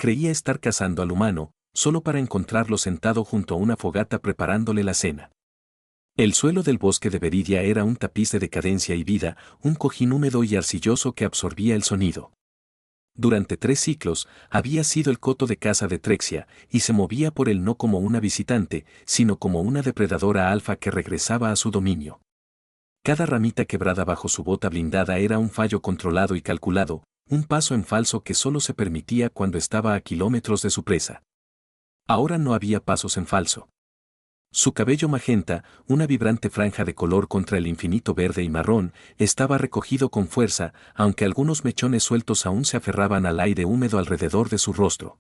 creía estar cazando al humano, solo para encontrarlo sentado junto a una fogata preparándole la cena. El suelo del bosque de Veridia era un tapiz de decadencia y vida, un cojín húmedo y arcilloso que absorbía el sonido. Durante 3 ciclos, había sido el coto de caza de Trexia, y se movía por él no como una visitante, sino como una depredadora alfa que regresaba a su dominio. Cada ramita quebrada bajo su bota blindada era un fallo controlado y calculado, un paso en falso que solo se permitía cuando estaba a kilómetros de su presa. Ahora no había pasos en falso. Su cabello magenta, una vibrante franja de color contra el infinito verde y marrón, estaba recogido con fuerza, aunque algunos mechones sueltos aún se aferraban al aire húmedo alrededor de su rostro.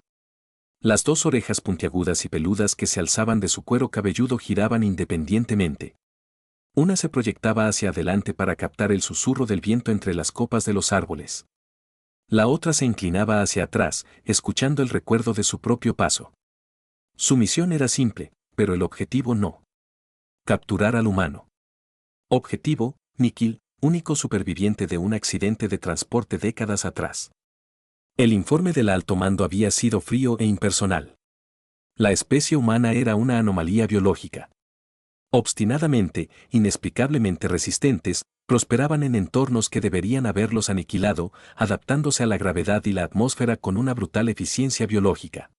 Las 2 orejas puntiagudas y peludas que se alzaban de su cuero cabelludo giraban independientemente. Una se proyectaba hacia adelante para captar el susurro del viento entre las copas de los árboles. La otra se inclinaba hacia atrás, escuchando el recuerdo de su propio paso. Su misión era simple, pero el objetivo no. Capturar al humano. Objetivo, Nikhil, único superviviente de un accidente de transporte décadas atrás. El informe del alto mando había sido frío e impersonal. La especie humana era una anomalía biológica. Obstinadamente, inexplicablemente resistentes, prosperaban en entornos que deberían haberlos aniquilado, adaptándose a la gravedad y la atmósfera con una brutal eficiencia biológica.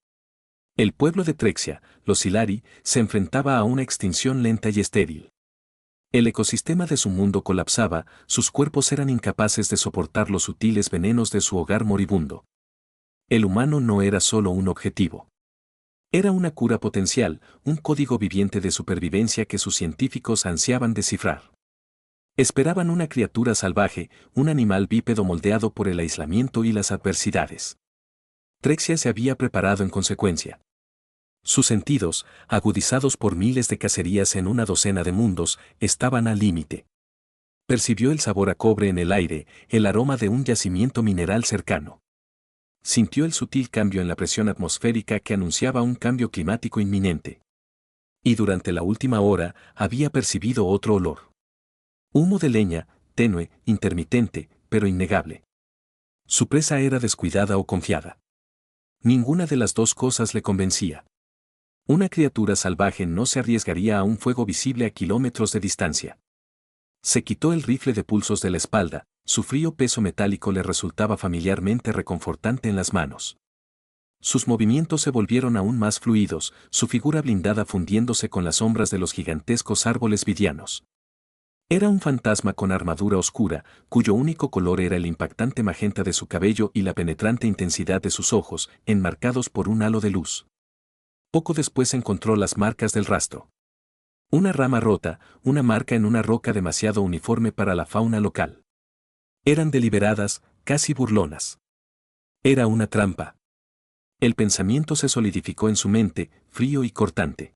El pueblo de Trexia, los Hilari, se enfrentaba a una extinción lenta y estéril. El ecosistema de su mundo colapsaba, sus cuerpos eran incapaces de soportar los sutiles venenos de su hogar moribundo. El humano no era solo un objetivo. Era una cura potencial, un código viviente de supervivencia que sus científicos ansiaban descifrar. Esperaban una criatura salvaje, un animal bípedo moldeado por el aislamiento y las adversidades. Trexia se había preparado en consecuencia. Sus sentidos, agudizados por miles de cacerías en una docena de mundos, estaban al límite. Percibió el sabor a cobre en el aire, el aroma de un yacimiento mineral cercano. Sintió el sutil cambio en la presión atmosférica que anunciaba un cambio climático inminente. Y durante la última hora, había percibido otro olor. Humo de leña, tenue, intermitente, pero innegable. Su presa era descuidada o confiada. Ninguna de las 2 cosas le convencía. Una criatura salvaje no se arriesgaría a un fuego visible a kilómetros de distancia. Se quitó el rifle de pulsos de la espalda, su frío peso metálico le resultaba familiarmente reconfortante en las manos. Sus movimientos se volvieron aún más fluidos, su figura blindada fundiéndose con las sombras de los gigantescos árboles vidianos. Era un fantasma con armadura oscura, cuyo único color era el impactante magenta de su cabello y la penetrante intensidad de sus ojos, enmarcados por un halo de luz. Poco después encontró las marcas del rastro. Una rama rota, una marca en una roca demasiado uniforme para la fauna local. Eran deliberadas, casi burlonas. Era una trampa. El pensamiento se solidificó en su mente, frío y cortante.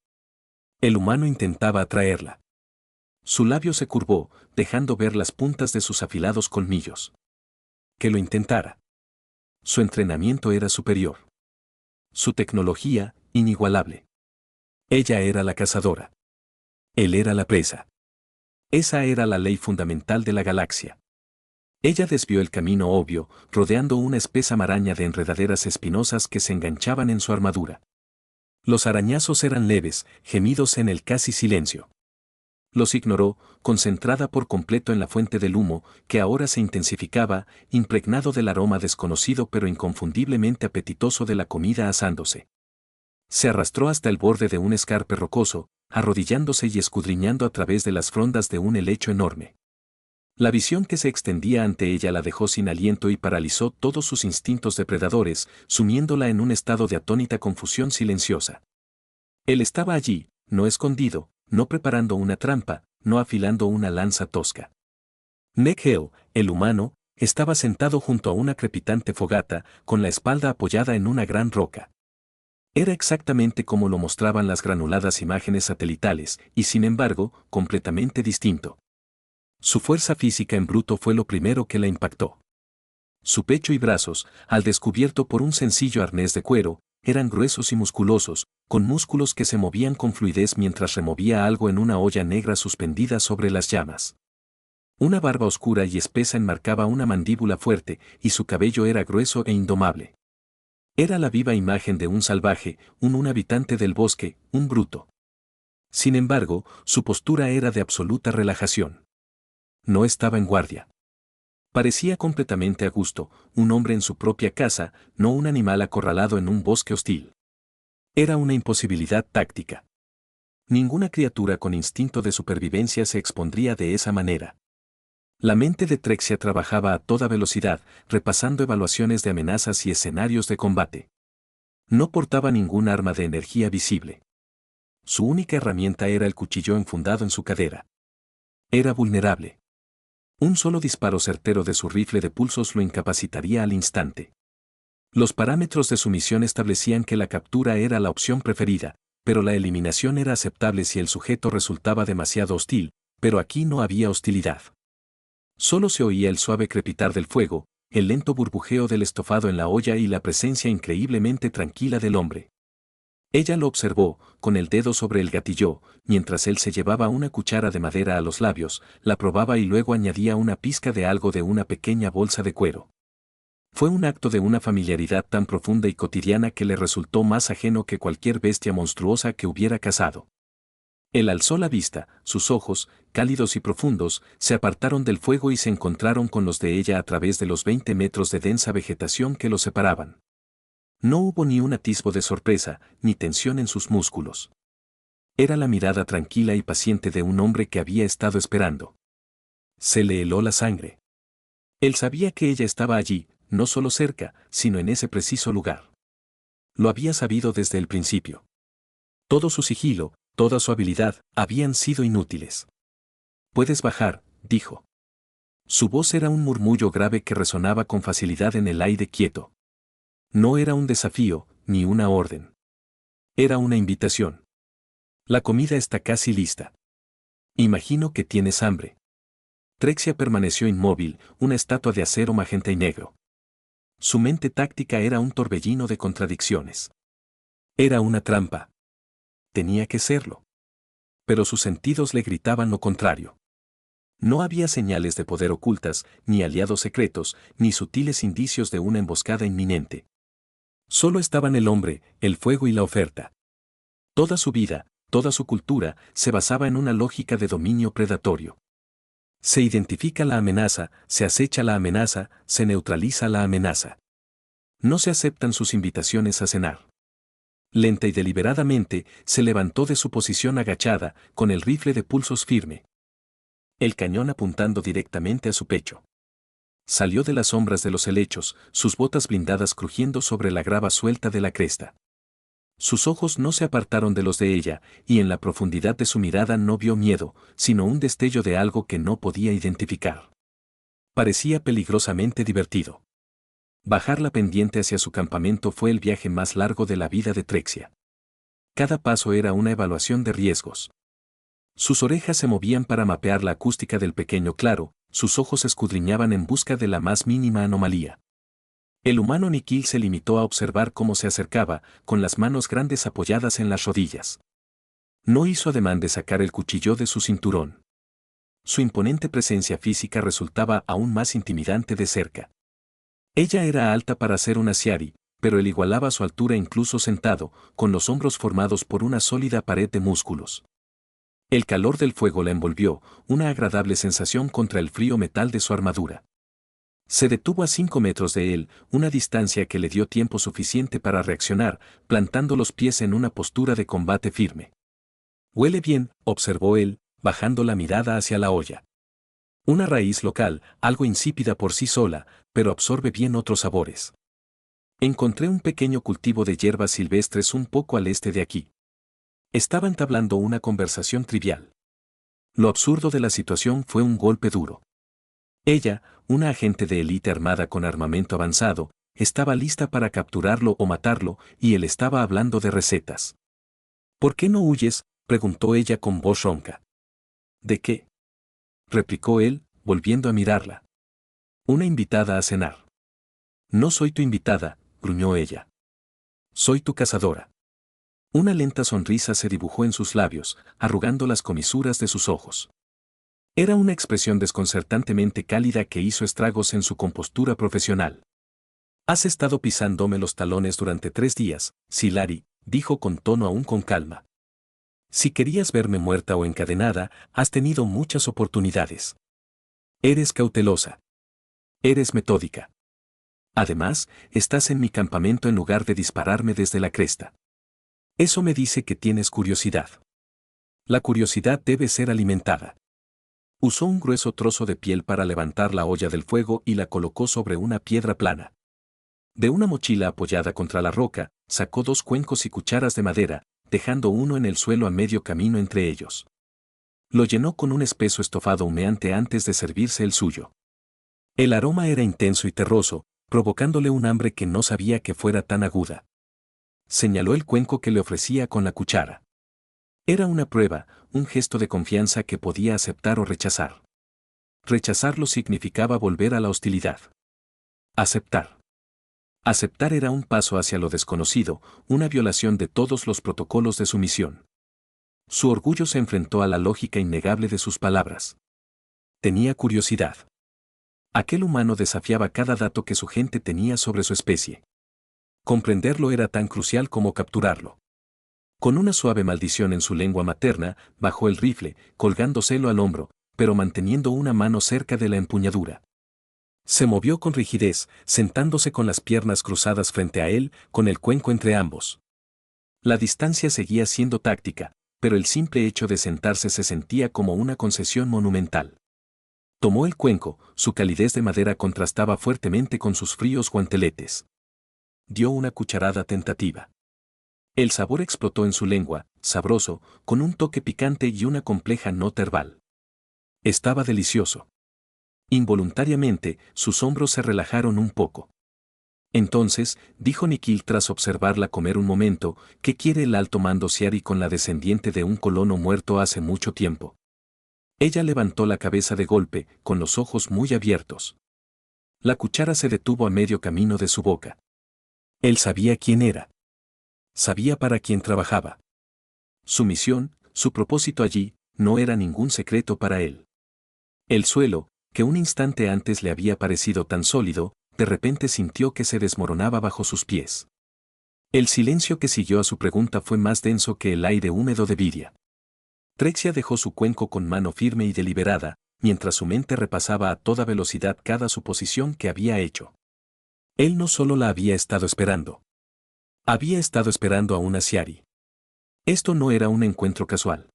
El humano intentaba atraerla. Su labio se curvó, dejando ver las puntas de sus afilados colmillos. Que lo intentara. Su entrenamiento era superior. Su tecnología, inigualable. Ella era la cazadora. Él era la presa. Esa era la ley fundamental de la galaxia. Ella desvió el camino obvio, rodeando una espesa maraña de enredaderas espinosas que se enganchaban en su armadura. Los arañazos eran leves, gemidos en el casi silencio. Los ignoró, concentrada por completo en la fuente del humo, que ahora se intensificaba, impregnado del aroma desconocido pero inconfundiblemente apetitoso de la comida asándose. Se arrastró hasta el borde de un escarpe rocoso, arrodillándose y escudriñando a través de las frondas de un helecho enorme. La visión que se extendía ante ella la dejó sin aliento y paralizó todos sus instintos depredadores, sumiéndola en un estado de atónita confusión silenciosa. Él estaba allí, no escondido, no preparando una trampa, no afilando una lanza tosca. Nekhel, el humano, estaba sentado junto a una crepitante fogata, con la espalda apoyada en una gran roca. Era exactamente como lo mostraban las granuladas imágenes satelitales, y sin embargo, completamente distinto. Su fuerza física en bruto fue lo primero que la impactó. Su pecho y brazos, al descubierto por un sencillo arnés de cuero, eran gruesos y musculosos, con músculos que se movían con fluidez mientras removía algo en una olla negra suspendida sobre las llamas. Una barba oscura y espesa enmarcaba una mandíbula fuerte, y su cabello era grueso e indomable. Era la viva imagen de un salvaje, un habitante del bosque, un bruto. Sin embargo, su postura era de absoluta relajación. No estaba en guardia. Parecía completamente a gusto, un hombre en su propia casa, no un animal acorralado en un bosque hostil. Era una imposibilidad táctica. Ninguna criatura con instinto de supervivencia se expondría de esa manera. La mente de Trexia trabajaba a toda velocidad, repasando evaluaciones de amenazas y escenarios de combate. No portaba ningún arma de energía visible. Su única herramienta era el cuchillo enfundado en su cadera. Era vulnerable. Un solo disparo certero de su rifle de pulsos lo incapacitaría al instante. Los parámetros de su misión establecían que la captura era la opción preferida, pero la eliminación era aceptable si el sujeto resultaba demasiado hostil, pero aquí no había hostilidad. Solo se oía el suave crepitar del fuego, el lento burbujeo del estofado en la olla y la presencia increíblemente tranquila del hombre. Ella lo observó, con el dedo sobre el gatillo, mientras él se llevaba una cuchara de madera a los labios, la probaba y luego añadía una pizca de algo de una pequeña bolsa de cuero. Fue un acto de una familiaridad tan profunda y cotidiana que le resultó más ajeno que cualquier bestia monstruosa que hubiera cazado. Él alzó la vista, sus ojos, cálidos y profundos, se apartaron del fuego y se encontraron con los de ella a través de los 20 metros de densa vegetación que los separaban. No hubo ni un atisbo de sorpresa, ni tensión en sus músculos. Era la mirada tranquila y paciente de un hombre que había estado esperando. Se le heló la sangre. Él sabía que ella estaba allí, no solo cerca, sino en ese preciso lugar. Lo había sabido desde el principio. Todo su sigilo, toda su habilidad, habían sido inútiles. «Puedes bajar», dijo. Su voz era un murmullo grave que resonaba con facilidad en el aire quieto. No era un desafío, ni una orden. Era una invitación. «La comida está casi lista. Imagino que tienes hambre». Trexia permaneció inmóvil, una estatua de acero magenta y negro. Su mente táctica era un torbellino de contradicciones. Era una trampa. Tenía que serlo. Pero sus sentidos le gritaban lo contrario. No había señales de poder ocultas, ni aliados secretos, ni sutiles indicios de una emboscada inminente. Solo estaban el hombre, el fuego y la oferta. Toda su vida, toda su cultura, se basaba en una lógica de dominio predatorio. Se identifica la amenaza, se acecha la amenaza, se neutraliza la amenaza. No se aceptan sus invitaciones a cenar. Lenta y deliberadamente, se levantó de su posición agachada, con el rifle de pulsos firme. El cañón apuntando directamente a su pecho. Salió de las sombras de los helechos, sus botas blindadas crujiendo sobre la grava suelta de la cresta. Sus ojos no se apartaron de los de ella, y en la profundidad de su mirada no vio miedo, sino un destello de algo que no podía identificar. Parecía peligrosamente divertido. Bajar la pendiente hacia su campamento fue el viaje más largo de la vida de Trexia. Cada paso era una evaluación de riesgos. Sus orejas se movían para mapear la acústica del pequeño claro, sus ojos escudriñaban en busca de la más mínima anomalía. El humano Nikhil se limitó a observar cómo se acercaba, con las manos grandes apoyadas en las rodillas. No hizo ademán de sacar el cuchillo de su cinturón. Su imponente presencia física resultaba aún más intimidante de cerca. Ella era alta para ser una Siari, pero él igualaba su altura incluso sentado, con los hombros formados por una sólida pared de músculos. El calor del fuego la envolvió, una agradable sensación contra el frío metal de su armadura. Se detuvo a 5 metros de él, una distancia que le dio tiempo suficiente para reaccionar, plantando los pies en una postura de combate firme. «Huele bien», observó él, bajando la mirada hacia la olla. Una raíz local, algo insípida por sí sola, pero absorbe bien otros sabores. Encontré un pequeño cultivo de hierbas silvestres un poco al este de aquí. Estaba entablando una conversación trivial. Lo absurdo de la situación fue un golpe duro. Ella, una agente de élite armada con armamento avanzado, estaba lista para capturarlo o matarlo, y él estaba hablando de recetas. «¿Por qué no huyes?», preguntó ella con voz ronca. «¿De qué?», replicó él, volviendo a mirarla. «Una invitada a cenar». «No soy tu invitada», gruñó ella. «Soy tu cazadora». Una lenta sonrisa se dibujó en sus labios, arrugando las comisuras de sus ojos. Era una expresión desconcertantemente cálida que hizo estragos en su compostura profesional. Has estado pisándome los talones durante 3 días, Silari, dijo con tono aún con calma. Si querías verme muerta o encadenada, has tenido muchas oportunidades. Eres cautelosa. Eres metódica. Además, estás en mi campamento en lugar de dispararme desde la cresta. Eso me dice que tienes curiosidad. La curiosidad debe ser alimentada. Usó un grueso trozo de piel para levantar la olla del fuego y la colocó sobre una piedra plana. De una mochila apoyada contra la roca, sacó 2 cuencos y cucharas de madera, dejando uno en el suelo a medio camino entre ellos. Lo llenó con un espeso estofado humeante antes de servirse el suyo. El aroma era intenso y terroso, provocándole un hambre que no sabía que fuera tan aguda. Señaló el cuenco que le ofrecía con la cuchara. Era una prueba, un gesto de confianza que podía aceptar o rechazar. Rechazarlo significaba volver a la hostilidad. Aceptar. Aceptar era un paso hacia lo desconocido, una violación de todos los protocolos de su misión. Su orgullo se enfrentó a la lógica innegable de sus palabras. Tenía curiosidad. Aquel humano desafiaba cada dato que su gente tenía sobre su especie. Comprenderlo era tan crucial como capturarlo. Con una suave maldición en su lengua materna, bajó el rifle, colgándoselo al hombro, pero manteniendo una mano cerca de la empuñadura. Se movió con rigidez, sentándose con las piernas cruzadas frente a él, con el cuenco entre ambos. La distancia seguía siendo táctica, pero el simple hecho de sentarse se sentía como una concesión monumental. Tomó el cuenco, su calidez de madera contrastaba fuertemente con sus fríos guanteletes. Dio una cucharada tentativa. El sabor explotó en su lengua, sabroso, con un toque picante y una compleja nota herbal. Estaba delicioso. Involuntariamente, sus hombros se relajaron un poco. Entonces, dijo Nikhil tras observarla comer un momento, ¿qué quiere el alto mando Siari con la descendiente de un colono muerto hace mucho tiempo? Ella levantó la cabeza de golpe, con los ojos muy abiertos. La cuchara se detuvo a medio camino de su boca. Él sabía quién era. Sabía para quién trabajaba. Su misión, su propósito allí, no era ningún secreto para él. El suelo, que un instante antes le había parecido tan sólido, de repente sintió que se desmoronaba bajo sus pies. El silencio que siguió a su pregunta fue más denso que el aire húmedo de Viria. Trexia dejó su cuenco con mano firme y deliberada, mientras su mente repasaba a toda velocidad cada suposición que había hecho. Él no solo la había estado esperando. Había estado esperando a una Siari. Esto no era un encuentro casual.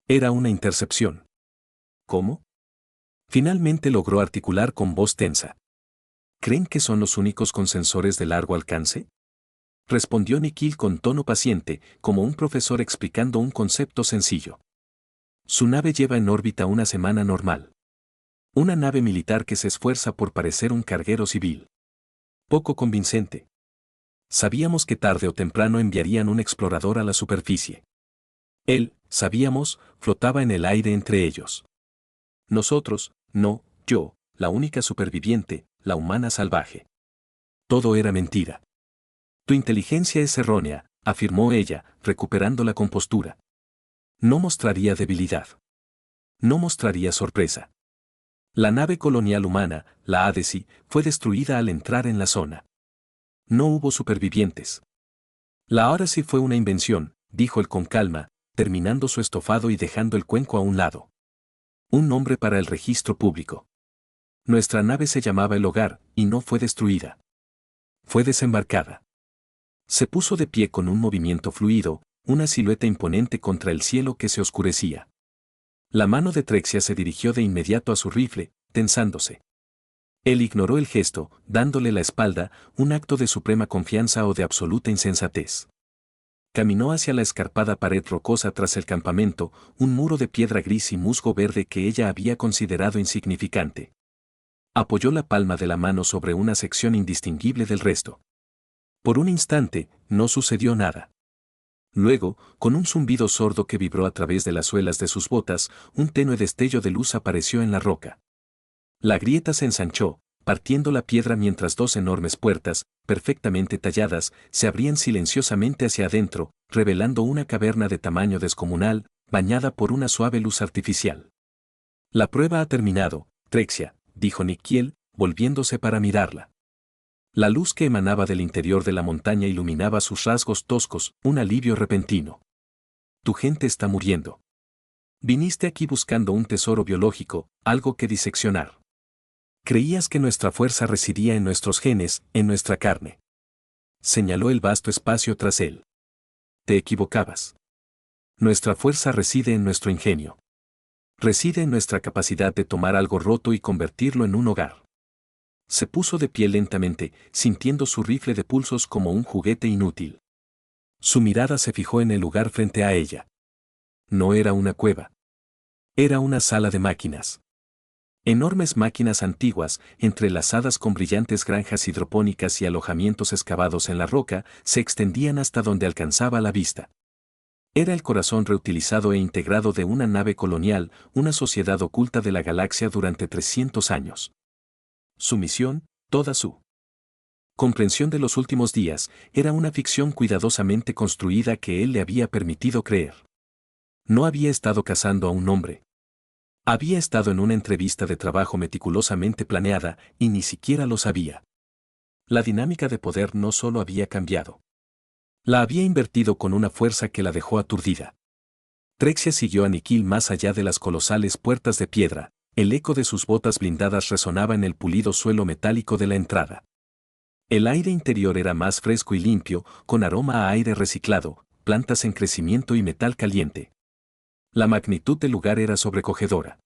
Era una intercepción. ¿Cómo? Finalmente logró articular con voz tensa. ¿Creen que son los únicos con sensores de largo alcance? Respondió Nikhil con tono paciente, como un profesor explicando un concepto sencillo. Su nave lleva en órbita una semana normal. Una nave militar que se esfuerza por parecer un carguero civil. Poco convincente. Sabíamos que tarde o temprano enviarían un explorador a la superficie. Él, sabíamos, flotaba en el aire entre ellos. Nosotros, no, yo, la única superviviente, la humana salvaje. Todo era mentira. Tu inteligencia es errónea, afirmó ella, recuperando la compostura. No mostraría debilidad. No mostraría sorpresa. La nave colonial humana, la Adesi, fue destruida al entrar en la zona. No hubo supervivientes. La Adesi fue una invención, dijo él con calma, terminando su estofado y dejando el cuenco a un lado. Un nombre para el registro público. Nuestra nave se llamaba El Hogar, y no fue destruida. Fue desembarcada. Se puso de pie con un movimiento fluido, una silueta imponente contra el cielo que se oscurecía. La mano de Trexia se dirigió de inmediato a su rifle, tensándose. Él ignoró el gesto, dándole la espalda, un acto de suprema confianza o de absoluta insensatez. Caminó hacia la escarpada pared rocosa tras el campamento, un muro de piedra gris y musgo verde que ella había considerado insignificante. Apoyó la palma de la mano sobre una sección indistinguible del resto. Por un instante, no sucedió nada. Luego, con un zumbido sordo que vibró a través de las suelas de sus botas, un tenue destello de luz apareció en la roca. La grieta se ensanchó, partiendo la piedra mientras 2 enormes puertas, perfectamente talladas, se abrían silenciosamente hacia adentro, revelando una caverna de tamaño descomunal, bañada por una suave luz artificial. La prueba ha terminado, Trexia, dijo Nikhil, volviéndose para mirarla. La luz que emanaba del interior de la montaña iluminaba sus rasgos toscos, un alivio repentino. Tu gente está muriendo. Viniste aquí buscando un tesoro biológico, algo que diseccionar. Creías que nuestra fuerza residía en nuestros genes, en nuestra carne. Señaló el vasto espacio tras él. Te equivocabas. Nuestra fuerza reside en nuestro ingenio. Reside en nuestra capacidad de tomar algo roto y convertirlo en un hogar. Se puso de pie lentamente, sintiendo su rifle de pulsos como un juguete inútil. Su mirada se fijó en el lugar frente a ella. No era una cueva. Era una sala de máquinas. Enormes máquinas antiguas, entrelazadas con brillantes granjas hidropónicas y alojamientos excavados en la roca, se extendían hasta donde alcanzaba la vista. Era el corazón reutilizado e integrado de una nave colonial, una sociedad oculta de la galaxia durante 300 años. Su misión, toda su comprensión de los últimos días, era una ficción cuidadosamente construida que él le había permitido creer. No había estado cazando a un hombre. Había estado en una entrevista de trabajo meticulosamente planeada, y ni siquiera lo sabía. La dinámica de poder no solo había cambiado. La había invertido con una fuerza que la dejó aturdida. Trexia siguió a Nikhil más allá de las colosales puertas de piedra, el eco de sus botas blindadas resonaba en el pulido suelo metálico de la entrada. El aire interior era más fresco y limpio, con aroma a aire reciclado, plantas en crecimiento y metal caliente. La magnitud del lugar era sobrecogedora.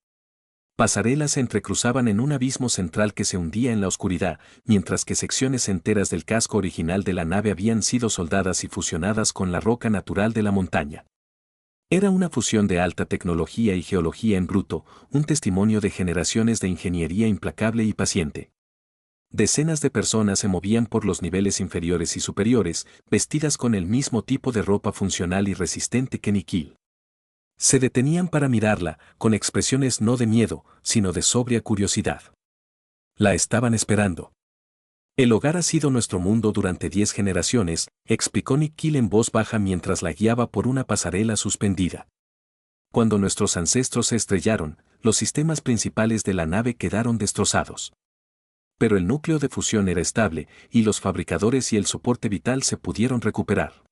Pasarelas se entrecruzaban en un abismo central que se hundía en la oscuridad, mientras que secciones enteras del casco original de la nave habían sido soldadas y fusionadas con la roca natural de la montaña. Era una fusión de alta tecnología y geología en bruto, un testimonio de generaciones de ingeniería implacable y paciente. Decenas de personas se movían por los niveles inferiores y superiores, vestidas con el mismo tipo de ropa funcional y resistente que Nikhil. Se detenían para mirarla, con expresiones no de miedo, sino de sobria curiosidad. La estaban esperando. El hogar ha sido nuestro mundo durante 10 generaciones, explicó Nikhil en voz baja mientras la guiaba por una pasarela suspendida. Cuando nuestros ancestros se estrellaron, los sistemas principales de la nave quedaron destrozados. Pero el núcleo de fusión era estable, y los fabricadores y el soporte vital se pudieron recuperar.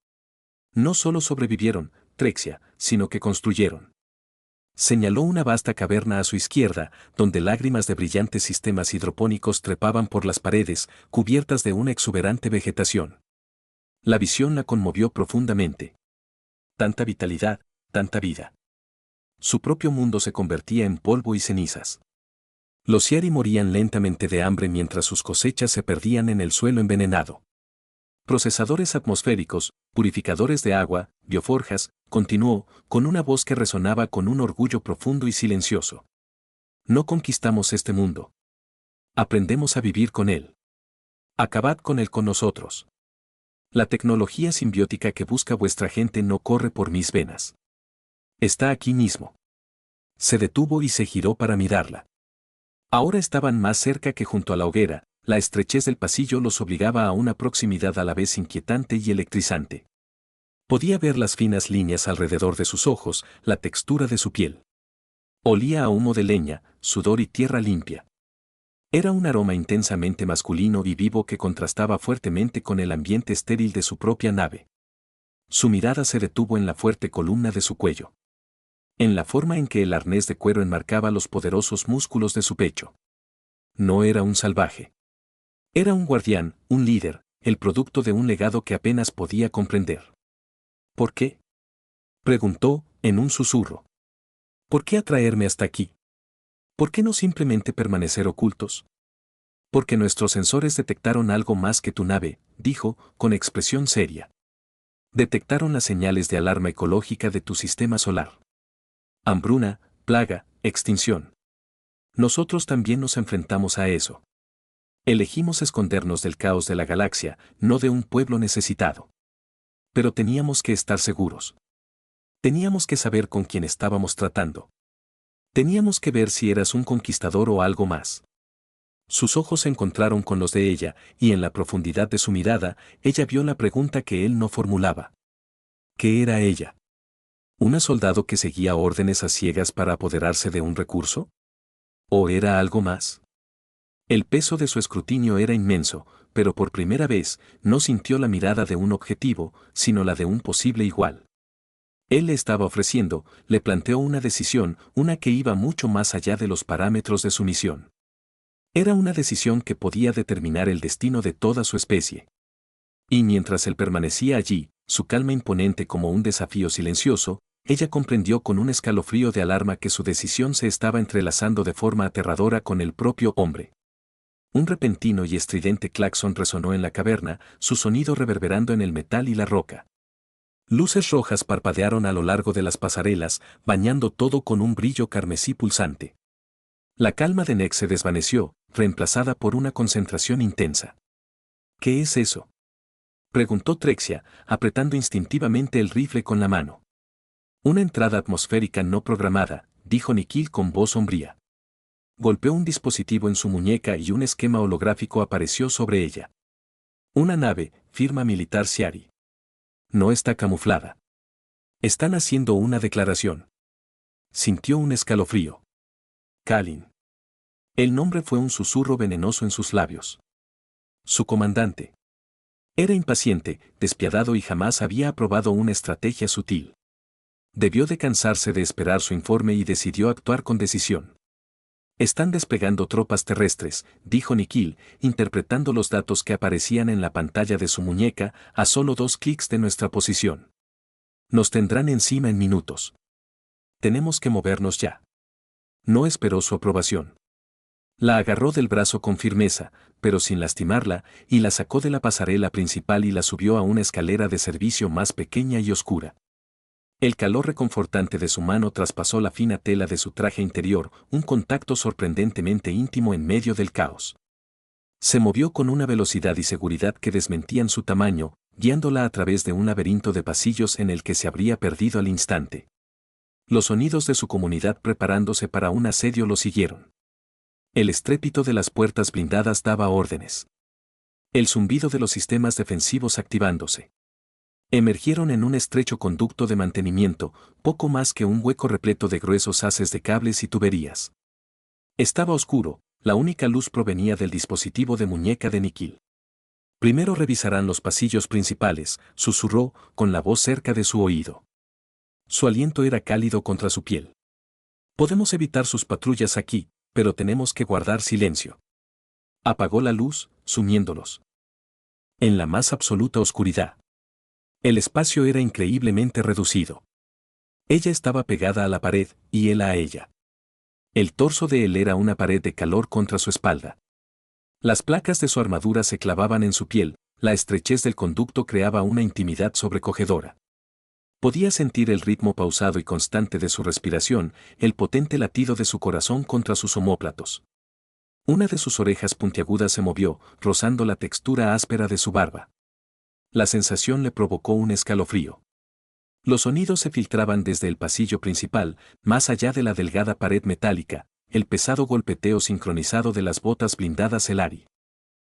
No solo sobrevivieron, Trexia, sino que construyeron. Señaló una vasta caverna a su izquierda, donde lágrimas de brillantes sistemas hidropónicos trepaban por las paredes, cubiertas de una exuberante vegetación. La visión la conmovió profundamente. Tanta vitalidad, tanta vida. Su propio mundo se convertía en polvo y cenizas. Los Yari morían lentamente de hambre mientras sus cosechas se perdían en el suelo envenenado. Procesadores atmosféricos, purificadores de agua, bioforjas, continuó, con una voz que resonaba con un orgullo profundo y silencioso. No conquistamos este mundo. Aprendemos a vivir con él. Acabad con él con nosotros. La tecnología simbiótica que busca vuestra gente no corre por mis venas. Está aquí mismo. Se detuvo y se giró para mirarla. Ahora estaban más cerca que junto a la hoguera. La estrechez del pasillo los obligaba a una proximidad a la vez inquietante y electrizante. Podía ver las finas líneas alrededor de sus ojos, la textura de su piel. Olía a humo de leña, sudor y tierra limpia. Era un aroma intensamente masculino y vivo que contrastaba fuertemente con el ambiente estéril de su propia nave. Su mirada se detuvo en la fuerte columna de su cuello. En la forma en que el arnés de cuero enmarcaba los poderosos músculos de su pecho. No era un salvaje. Era un guardián, un líder, el producto de un legado que apenas podía comprender. ¿Por qué? Preguntó, en un susurro. ¿Por qué atraerme hasta aquí? ¿Por qué no simplemente permanecer ocultos? Porque nuestros sensores detectaron algo más que tu nave, dijo, con expresión seria. Detectaron las señales de alarma ecológica de tu sistema solar. Hambruna, plaga, extinción. Nosotros también nos enfrentamos a eso. Elegimos escondernos del caos de la galaxia, no de un pueblo necesitado. Pero teníamos que estar seguros. Teníamos que saber con quién estábamos tratando. Teníamos que ver si eras un conquistador o algo más. Sus ojos se encontraron con los de ella, y en la profundidad de su mirada, ella vio la pregunta que él no formulaba. ¿Qué era ella? ¿Una soldado que seguía órdenes a ciegas para apoderarse de un recurso? ¿O era algo más? El peso de su escrutinio era inmenso, pero por primera vez no sintió la mirada de un objetivo, sino la de un posible igual. Él le estaba ofreciendo, le planteó una decisión, una que iba mucho más allá de los parámetros de su misión. Era una decisión que podía determinar el destino de toda su especie. Y mientras él permanecía allí, su calma imponente como un desafío silencioso, ella comprendió con un escalofrío de alarma que su decisión se estaba entrelazando de forma aterradora con el propio hombre. Un repentino y estridente claxon resonó en la caverna, su sonido reverberando en el metal y la roca. Luces rojas parpadearon a lo largo de las pasarelas, bañando todo con un brillo carmesí pulsante. La calma de Nex se desvaneció, reemplazada por una concentración intensa. ¿Qué es eso?, preguntó Trexia, apretando instintivamente el rifle con la mano. Una entrada atmosférica no programada, dijo Nikhil con voz sombría. Golpeó un dispositivo en su muñeca y un esquema holográfico apareció sobre ella. Una nave, firma militar Siari. No está camuflada. Están haciendo una declaración. Sintió un escalofrío. Kalin. El nombre fue un susurro venenoso en sus labios. Su comandante. Era impaciente, despiadado y jamás había aprobado una estrategia sutil. Debió de cansarse de esperar su informe y decidió actuar con decisión. Están desplegando tropas terrestres, dijo Nikhil, interpretando los datos que aparecían en la pantalla de su muñeca a solo 2 clics de nuestra posición. Nos tendrán encima en minutos. Tenemos que movernos ya. No esperó su aprobación. La agarró del brazo con firmeza, pero sin lastimarla, y la sacó de la pasarela principal y la subió a una escalera de servicio más pequeña y oscura. El calor reconfortante de su mano traspasó la fina tela de su traje interior, un contacto sorprendentemente íntimo en medio del caos. Se movió con una velocidad y seguridad que desmentían su tamaño, guiándola a través de un laberinto de pasillos en el que se habría perdido al instante. Los sonidos de su comunidad preparándose para un asedio lo siguieron. El estrépito de las puertas blindadas daba órdenes. El zumbido de los sistemas defensivos activándose. Emergieron en un estrecho conducto de mantenimiento, poco más que un hueco repleto de gruesos haces de cables y tuberías. Estaba oscuro, la única luz provenía del dispositivo de muñeca de Nikhil. Primero revisarán los pasillos principales, susurró, con la voz cerca de su oído. Su aliento era cálido contra su piel. Podemos evitar sus patrullas aquí, pero tenemos que guardar silencio. Apagó la luz, sumiéndolos en la más absoluta oscuridad. El espacio era increíblemente reducido. Ella estaba pegada a la pared, y él a ella. El torso de él era una pared de calor contra su espalda. Las placas de su armadura se clavaban en su piel, la estrechez del conducto creaba una intimidad sobrecogedora. Podía sentir el ritmo pausado y constante de su respiración, el potente latido de su corazón contra sus omóplatos. Una de sus orejas puntiagudas se movió, rozando la textura áspera de su barba. La sensación le provocó un escalofrío. Los sonidos se filtraban desde el pasillo principal, más allá de la delgada pared metálica, el pesado golpeteo sincronizado de las botas blindadas Elari.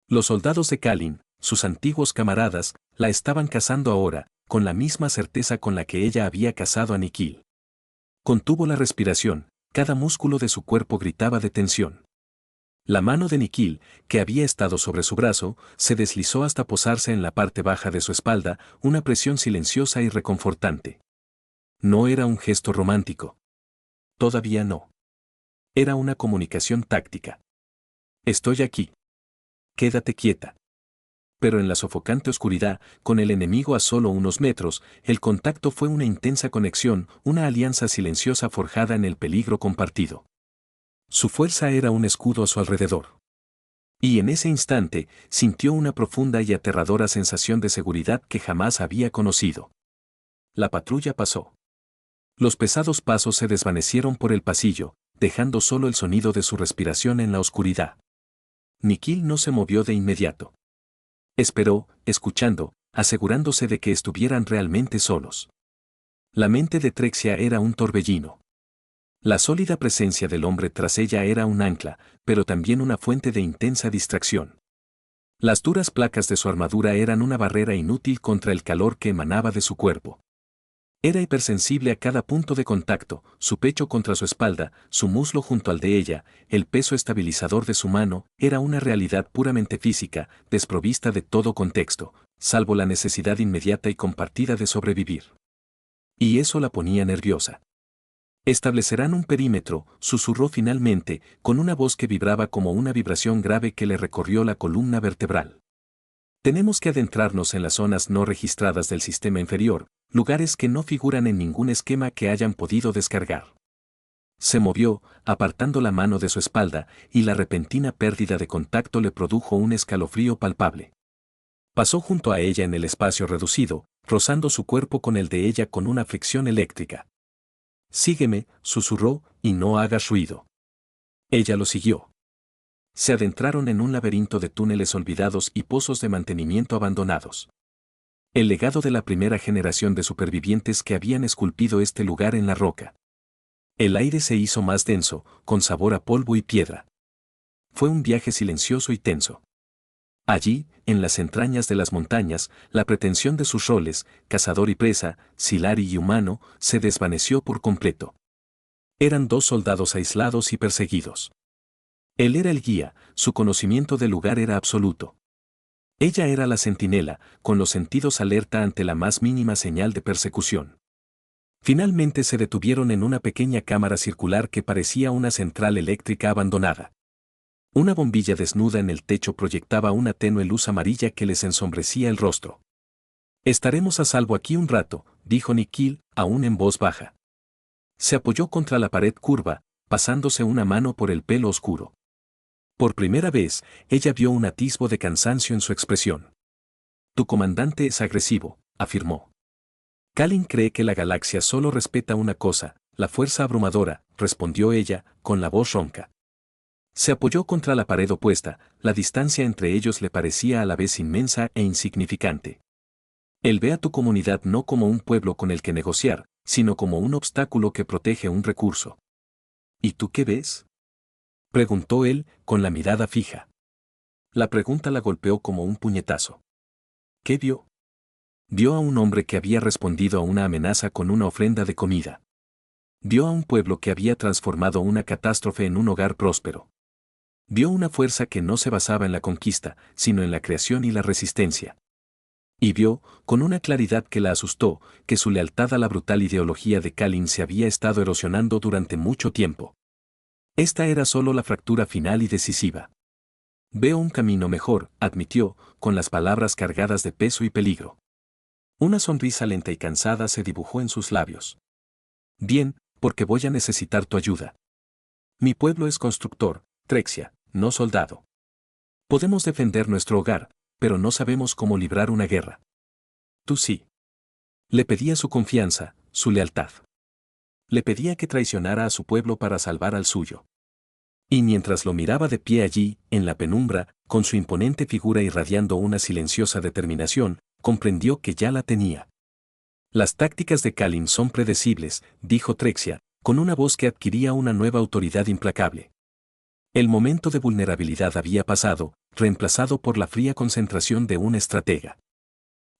Los soldados de Kalin, sus antiguos camaradas, la estaban cazando ahora, con la misma certeza con la que ella había cazado a Nikhil. Contuvo la respiración, cada músculo de su cuerpo gritaba de tensión. La mano de Nikhil, que había estado sobre su brazo, se deslizó hasta posarse en la parte baja de su espalda, una presión silenciosa y reconfortante. No era un gesto romántico. Todavía no. Era una comunicación táctica. Estoy aquí. Quédate quieta. Pero en la sofocante oscuridad, con el enemigo a solo unos metros, el contacto fue una intensa conexión, una alianza silenciosa forjada en el peligro compartido. Su fuerza era un escudo a su alrededor. Y en ese instante, sintió una profunda y aterradora sensación de seguridad que jamás había conocido. La patrulla pasó. Los pesados pasos se desvanecieron por el pasillo, dejando solo el sonido de su respiración en la oscuridad. Nikhil no se movió de inmediato. Esperó, escuchando, asegurándose de que estuvieran realmente solos. La mente de Trexia era un torbellino. La sólida presencia del hombre tras ella era un ancla, pero también una fuente de intensa distracción. Las duras placas de su armadura eran una barrera inútil contra el calor que emanaba de su cuerpo. Era hipersensible a cada punto de contacto, su pecho contra su espalda, su muslo junto al de ella, el peso estabilizador de su mano, era una realidad puramente física, desprovista de todo contexto, salvo la necesidad inmediata y compartida de sobrevivir. Y eso la ponía nerviosa. Establecerán un perímetro, susurró finalmente, con una voz que vibraba como una vibración grave que le recorrió la columna vertebral. Tenemos que adentrarnos en las zonas no registradas del sistema inferior, lugares que no figuran en ningún esquema que hayan podido descargar. Se movió, apartando la mano de su espalda, y la repentina pérdida de contacto le produjo un escalofrío palpable. Pasó junto a ella en el espacio reducido, rozando su cuerpo con el de ella con una fricción eléctrica. «Sígueme», susurró, «y no hagas ruido». Ella lo siguió. Se adentraron en un laberinto de túneles olvidados y pozos de mantenimiento abandonados. El legado de la primera generación de supervivientes que habían esculpido este lugar en la roca. El aire se hizo más denso, con sabor a polvo y piedra. Fue un viaje silencioso y tenso. Allí, en las entrañas de las montañas, la pretensión de sus roles, cazador y presa, Silari y humano, se desvaneció por completo. Eran dos soldados aislados y perseguidos. Él era el guía, su conocimiento del lugar era absoluto. Ella era la centinela, con los sentidos alerta ante la más mínima señal de persecución. Finalmente se detuvieron en una pequeña cámara circular que parecía una central eléctrica abandonada. Una bombilla desnuda en el techo proyectaba una tenue luz amarilla que les ensombrecía el rostro. «Estaremos a salvo aquí un rato», dijo Nikhil, aún en voz baja. Se apoyó contra la pared curva, pasándose una mano por el pelo oscuro. Por primera vez, ella vio un atisbo de cansancio en su expresión. «Tu comandante es agresivo», afirmó. «Kalin cree que la galaxia solo respeta una cosa, la fuerza abrumadora», respondió ella, con la voz ronca. Se apoyó contra la pared opuesta, la distancia entre ellos le parecía a la vez inmensa e insignificante. Él ve a tu comunidad no como un pueblo con el que negociar, sino como un obstáculo que protege un recurso. ¿Y tú qué ves?, preguntó él, con la mirada fija. La pregunta la golpeó como un puñetazo. ¿Qué vio? Vio a un hombre que había respondido a una amenaza con una ofrenda de comida. Vio a un pueblo que había transformado una catástrofe en un hogar próspero. Vio una fuerza que no se basaba en la conquista, sino en la creación y la resistencia. Y vio, con una claridad que la asustó, que su lealtad a la brutal ideología de Kalin se había estado erosionando durante mucho tiempo. Esta era solo la fractura final y decisiva. «Veo un camino mejor», admitió, con las palabras cargadas de peso y peligro. Una sonrisa lenta y cansada se dibujó en sus labios. «Bien, porque voy a necesitar tu ayuda. Mi pueblo es constructor, Trexia, no soldado. Podemos defender nuestro hogar, pero no sabemos cómo librar una guerra. Tú sí». Le pedía su confianza, su lealtad. Le pedía que traicionara a su pueblo para salvar al suyo. Y mientras lo miraba de pie allí, en la penumbra, con su imponente figura irradiando una silenciosa determinación, comprendió que ya la tenía. «Las tácticas de Kalin son predecibles», dijo Trexia, con una voz que adquiría una nueva autoridad implacable. El momento de vulnerabilidad había pasado, reemplazado por la fría concentración de un estratega.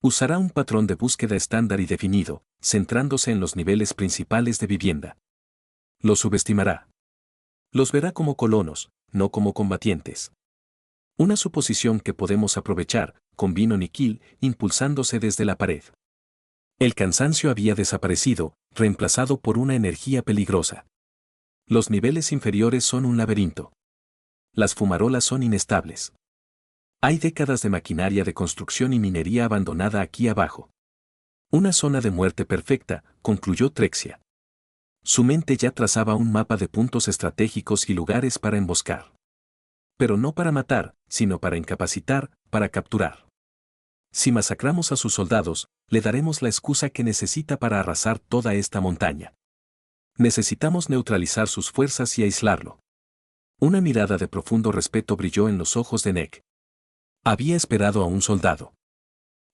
Usará un patrón de búsqueda estándar y definido, centrándose en los niveles principales de vivienda. Los subestimará. Los verá como colonos, no como combatientes. Una suposición que podemos aprovechar, convino Nikhil, impulsándose desde la pared. El cansancio había desaparecido, reemplazado por una energía peligrosa. Los niveles inferiores son un laberinto. Las fumarolas son inestables. Hay décadas de maquinaria de construcción y minería abandonada aquí abajo. Una zona de muerte perfecta, concluyó Trexia. Su mente ya trazaba un mapa de puntos estratégicos y lugares para emboscar. Pero no para matar, sino para incapacitar, para capturar. Si masacramos a sus soldados, le daremos la excusa que necesita para arrasar toda esta montaña. Necesitamos neutralizar sus fuerzas y aislarlo. Una mirada de profundo respeto brilló en los ojos de Nek. Había esperado a un soldado.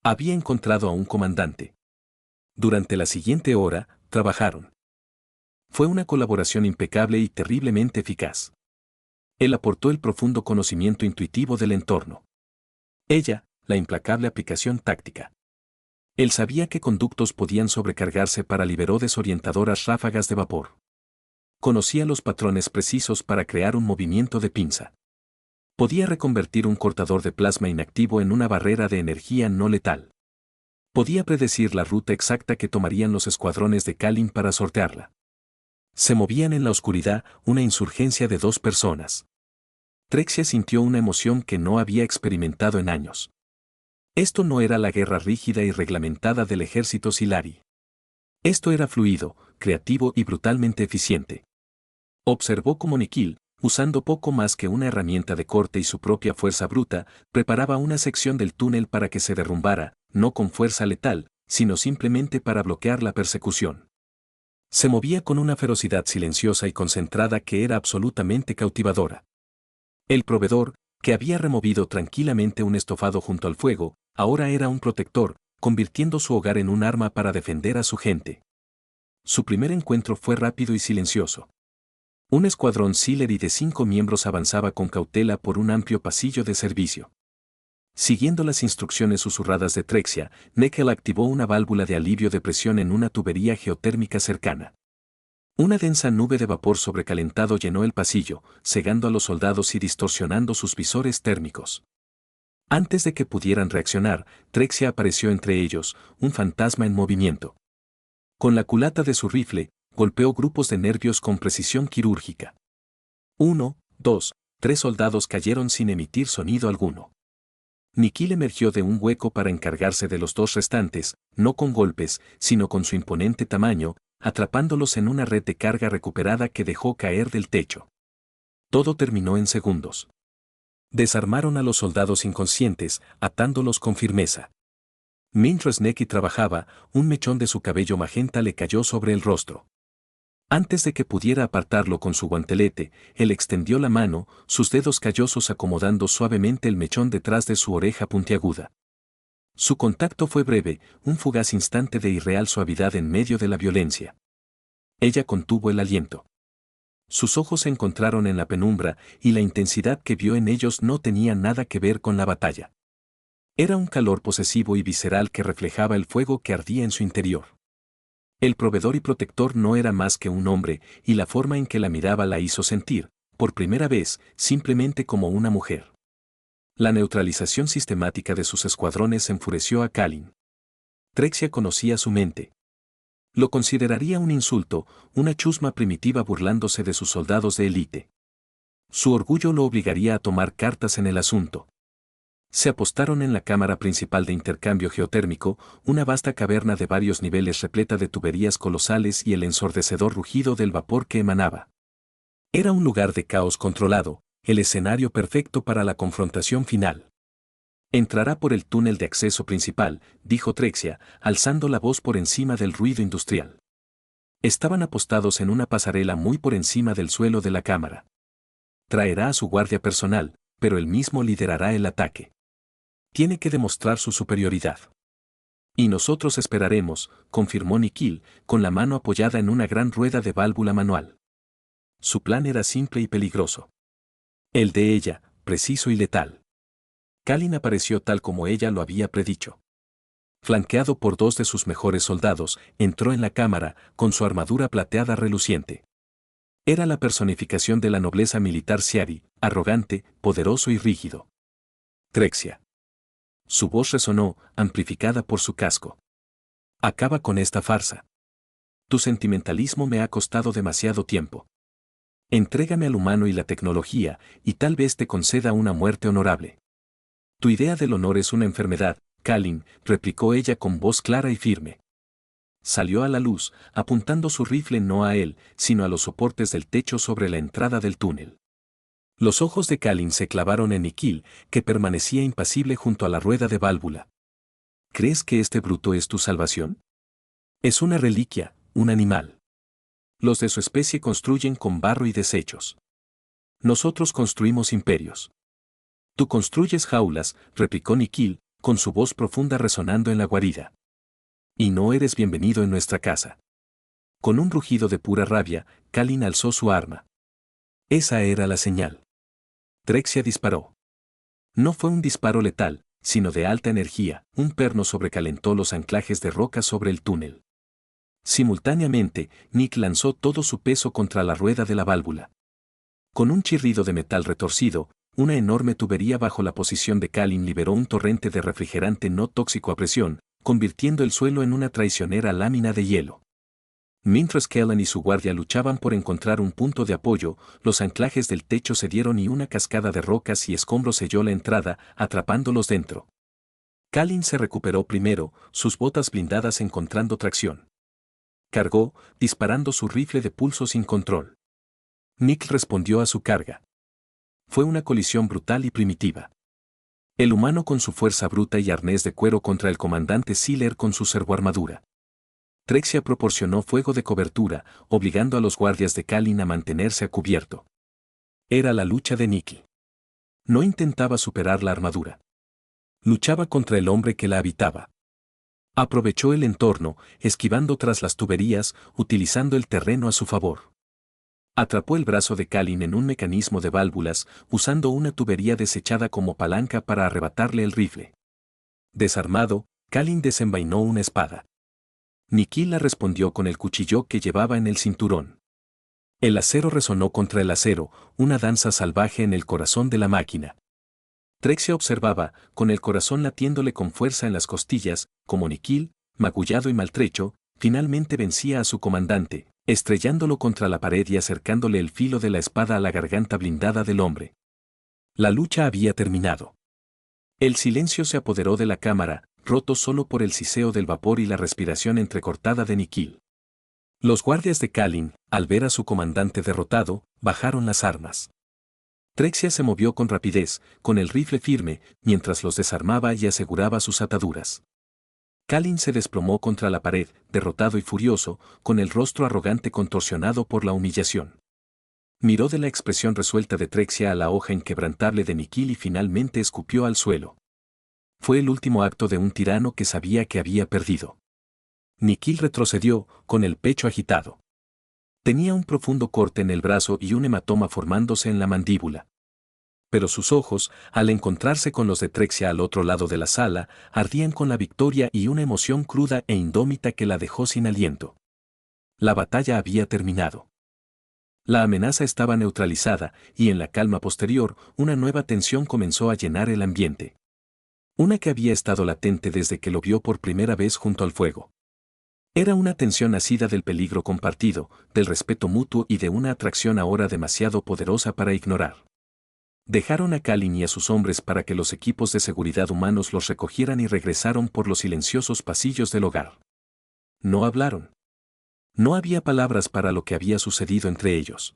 Había encontrado a un comandante. Durante la siguiente hora, trabajaron. Fue una colaboración impecable y terriblemente eficaz. Él aportó el profundo conocimiento intuitivo del entorno. Ella, la implacable aplicación táctica. Él sabía que conductos podían sobrecargarse para liberar desorientadoras ráfagas de vapor. Conocía los patrones precisos para crear un movimiento de pinza. Podía reconvertir un cortador de plasma inactivo en una barrera de energía no letal. Podía predecir la ruta exacta que tomarían los escuadrones de Kalin para sortearla. Se movían en la oscuridad, una insurgencia de 2 personas. Trexia sintió una emoción que no había experimentado en años. Esto no era la guerra rígida y reglamentada del ejército Silari. Esto era fluido, creativo y brutalmente eficiente. Observó cómo Nikhil, usando poco más que una herramienta de corte y su propia fuerza bruta, preparaba una sección del túnel para que se derrumbara, no con fuerza letal, sino simplemente para bloquear la persecución. Se movía con una ferocidad silenciosa y concentrada que era absolutamente cautivadora. El proveedor, que había removido tranquilamente un estofado junto al fuego, ahora era un protector, convirtiendo su hogar en un arma para defender a su gente. Su primer encuentro fue rápido y silencioso. Un escuadrón Silari de 5 miembros avanzaba con cautela por un amplio pasillo de servicio. Siguiendo las instrucciones susurradas de Trexia, Nekel activó una válvula de alivio de presión en una tubería geotérmica cercana. Una densa nube de vapor sobrecalentado llenó el pasillo, cegando a los soldados y distorsionando sus visores térmicos. Antes de que pudieran reaccionar, Trexia apareció entre ellos, un fantasma en movimiento. Con la culata de su rifle, golpeó grupos de nervios con precisión quirúrgica. 1, 2, 3 soldados cayeron sin emitir sonido alguno. Nikhil emergió de un hueco para encargarse de los 2 restantes, no con golpes, sino con su imponente tamaño, atrapándolos en una red de carga recuperada que dejó caer del techo. Todo terminó en segundos. Desarmaron a los soldados inconscientes, atándolos con firmeza. Mientras Neki trabajaba, un mechón de su cabello magenta le cayó sobre el rostro. Antes de que pudiera apartarlo con su guantelete, él extendió la mano, sus dedos callosos acomodando suavemente el mechón detrás de su oreja puntiaguda. Su contacto fue breve, un fugaz instante de irreal suavidad en medio de la violencia. Ella contuvo el aliento. Sus ojos se encontraron en la penumbra y la intensidad que vio en ellos no tenía nada que ver con la batalla. Era un calor posesivo y visceral que reflejaba el fuego que ardía en su interior. El proveedor y protector no era más que un hombre, y la forma en que la miraba la hizo sentir, por primera vez, simplemente como una mujer. La neutralización sistemática de sus escuadrones enfureció a Kalin. Trexia conocía su mente. Lo consideraría un insulto, una chusma primitiva burlándose de sus soldados de élite. Su orgullo lo obligaría a tomar cartas en el asunto. Se apostaron en la cámara principal de intercambio geotérmico, una vasta caverna de varios niveles repleta de tuberías colosales y el ensordecedor rugido del vapor que emanaba. Era un lugar de caos controlado, el escenario perfecto para la confrontación final. Entrará por el túnel de acceso principal, dijo Trexia, alzando la voz por encima del ruido industrial. Estaban apostados en una pasarela muy por encima del suelo de la cámara. Traerá a su guardia personal, pero él mismo liderará el ataque. Tiene que demostrar su superioridad. Y nosotros esperaremos, confirmó Nikhil, con la mano apoyada en una gran rueda de válvula manual. Su plan era simple y peligroso. El de ella, preciso y letal. Kalin apareció tal como ella lo había predicho. Flanqueado por 2 de sus mejores soldados, entró en la cámara, con su armadura plateada reluciente. Era la personificación de la nobleza militar Siari, arrogante, poderoso y rígido. Trexia. Su voz resonó, amplificada por su casco. Acaba con esta farsa. Tu sentimentalismo me ha costado demasiado tiempo. Entrégame al humano y la tecnología, y tal vez te conceda una muerte honorable. Tu idea del honor es una enfermedad, Kalin, replicó ella con voz clara y firme. Salió a la luz, apuntando su rifle no a él, sino a los soportes del techo sobre la entrada del túnel. Los ojos de Kalin se clavaron en Nikhil, que permanecía impasible junto a la rueda de válvula. ¿Crees que este bruto es tu salvación? Es una reliquia, un animal. Los de su especie construyen con barro y desechos. Nosotros construimos imperios. Tú construyes jaulas, replicó Nikhil, con su voz profunda resonando en la guarida. Y no eres bienvenido en nuestra casa. Con un rugido de pura rabia, Kalin alzó su arma. Esa era la señal. Trexia disparó. No fue un disparo letal, sino de alta energía. Un perno sobrecalentó los anclajes de roca sobre el túnel. Simultáneamente, Nick lanzó todo su peso contra la rueda de la válvula. Con un chirrido de metal retorcido, una enorme tubería bajo la posición de Kalin liberó un torrente de refrigerante no tóxico a presión, convirtiendo el suelo en una traicionera lámina de hielo. Mientras Kellan y su guardia luchaban por encontrar un punto de apoyo, los anclajes del techo cedieron y una cascada de rocas y escombros selló la entrada, atrapándolos dentro. Kalin se recuperó primero, sus botas blindadas encontrando tracción. Cargó, disparando su rifle de pulso sin control. Nick respondió a su carga. Fue una colisión brutal y primitiva. El humano con su fuerza bruta y arnés de cuero contra el comandante Sealer con su servoarmadura. Trexia proporcionó fuego de cobertura, obligando a los guardias de Kalin a mantenerse a cubierto. Era la lucha de Nick. No intentaba superar la armadura. Luchaba contra el hombre que la habitaba. Aprovechó el entorno, esquivando tras las tuberías, utilizando el terreno a su favor. Atrapó el brazo de Kalin en un mecanismo de válvulas, usando una tubería desechada como palanca para arrebatarle el rifle. Desarmado, Kalin desenvainó una espada. Nicky la respondió con el cuchillo que llevaba en el cinturón. El acero resonó contra el acero, una danza salvaje en el corazón de la máquina. Trexia observaba, con el corazón latiéndole con fuerza en las costillas, como Nikhil, magullado y maltrecho, finalmente vencía a su comandante, estrellándolo contra la pared y acercándole el filo de la espada a la garganta blindada del hombre. La lucha había terminado. El silencio se apoderó de la cámara, roto solo por el siseo del vapor y la respiración entrecortada de Nikhil. Los guardias de Kalin, al ver a su comandante derrotado, bajaron las armas. Trexia se movió con rapidez, con el rifle firme, mientras los desarmaba y aseguraba sus ataduras. Kalin se desplomó contra la pared, derrotado y furioso, con el rostro arrogante contorsionado por la humillación. Miró de la expresión resuelta de Trexia a la hoja inquebrantable de Nikhil y finalmente escupió al suelo. Fue el último acto de un tirano que sabía que había perdido. Nikhil retrocedió, con el pecho agitado. Tenía un profundo corte en el brazo y un hematoma formándose en la mandíbula. Pero sus ojos, al encontrarse con los de Trexia al otro lado de la sala, ardían con la victoria y una emoción cruda e indómita que la dejó sin aliento. La batalla había terminado. La amenaza estaba neutralizada, y en la calma posterior, una nueva tensión comenzó a llenar el ambiente. Una que había estado latente desde que lo vio por primera vez junto al fuego. Era una tensión nacida del peligro compartido, del respeto mutuo y de una atracción ahora demasiado poderosa para ignorar. Dejaron a Kalin y a sus hombres para que los equipos de seguridad humanos los recogieran y regresaron por los silenciosos pasillos del hogar. No hablaron. No había palabras para lo que había sucedido entre ellos.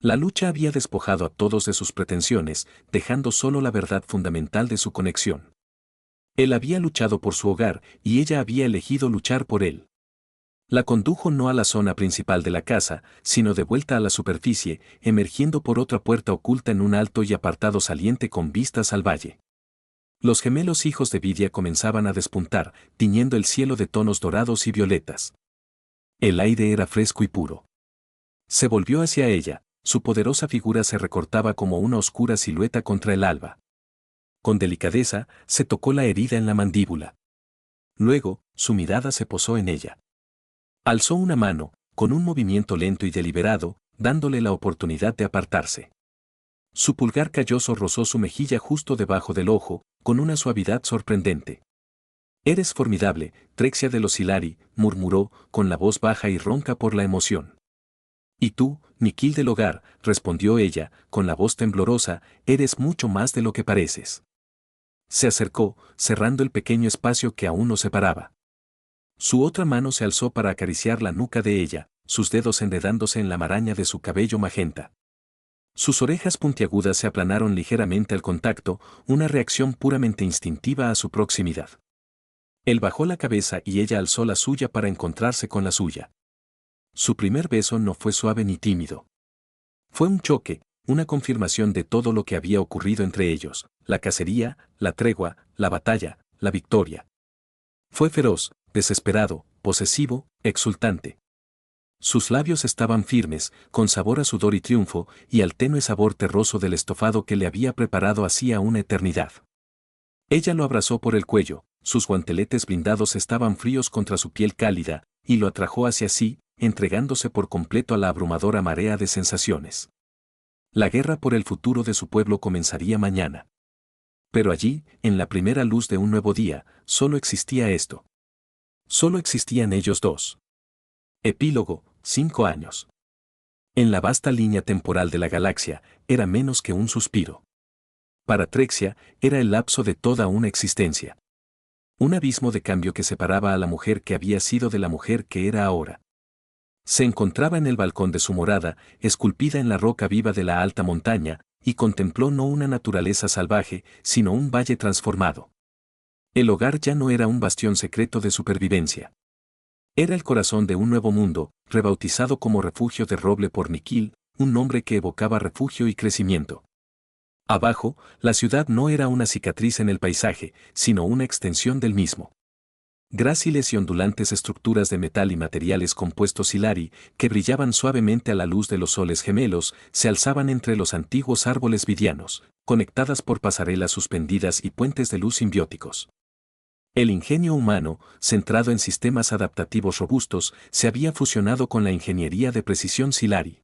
La lucha había despojado a todos de sus pretensiones, dejando solo la verdad fundamental de su conexión. Él había luchado por su hogar, y ella había elegido luchar por él. La condujo no a la zona principal de la casa, sino de vuelta a la superficie, emergiendo por otra puerta oculta en un alto y apartado saliente con vistas al valle. Los gemelos hijos de Vidia comenzaban a despuntar, tiñendo el cielo de tonos dorados y violetas. El aire era fresco y puro. Se volvió hacia ella, su poderosa figura se recortaba como una oscura silueta contra el alba. Con delicadeza, se tocó la herida en la mandíbula. Luego, su mirada se posó en ella. Alzó una mano, con un movimiento lento y deliberado, dándole la oportunidad de apartarse. Su pulgar calloso rozó su mejilla justo debajo del ojo, con una suavidad sorprendente. «Eres formidable, Trexia de los Hilari», murmuró, con la voz baja y ronca por la emoción. «Y tú, Nikhil del hogar», respondió ella, con la voz temblorosa, «eres mucho más de lo que pareces». Se acercó, cerrando el pequeño espacio que aún nos separaba. Su otra mano se alzó para acariciar la nuca de ella, sus dedos enredándose en la maraña de su cabello magenta. Sus orejas puntiagudas se aplanaron ligeramente al contacto, una reacción puramente instintiva a su proximidad. Él bajó la cabeza y ella alzó la suya para encontrarse con la suya. Su primer beso no fue suave ni tímido. Fue un choque, una confirmación de todo lo que había ocurrido entre ellos, la cacería, la tregua, la batalla, la victoria. Fue feroz, desesperado, posesivo, exultante. Sus labios estaban firmes, con sabor a sudor y triunfo, y al tenue sabor terroso del estofado que le había preparado hacía una eternidad. Ella lo abrazó por el cuello, sus guanteletes blindados estaban fríos contra su piel cálida, y lo atrajo hacia sí, entregándose por completo a la abrumadora marea de sensaciones. La guerra por el futuro de su pueblo comenzaría mañana. Pero allí, en la primera luz de un nuevo día, solo existía esto. Solo existían ellos dos. Epílogo, 5 años. En la vasta línea temporal de la galaxia, era menos que un suspiro. Para Trexia, era el lapso de toda una existencia. Un abismo de cambio que separaba a la mujer que había sido de la mujer que era ahora. Se encontraba en el balcón de su morada, esculpida en la roca viva de la alta montaña, y contempló no una naturaleza salvaje, sino un valle transformado. El hogar ya no era un bastión secreto de supervivencia. Era el corazón de un nuevo mundo, rebautizado como refugio de roble por Nikhil, un nombre que evocaba refugio y crecimiento. Abajo, la ciudad no era una cicatriz en el paisaje, sino una extensión del mismo. Gráciles y ondulantes estructuras de metal y materiales compuestos hilari, que brillaban suavemente a la luz de los soles gemelos, se alzaban entre los antiguos árboles vidianos, conectadas por pasarelas suspendidas y puentes de luz simbióticos. El ingenio humano, centrado en sistemas adaptativos robustos, se había fusionado con la ingeniería de precisión silari.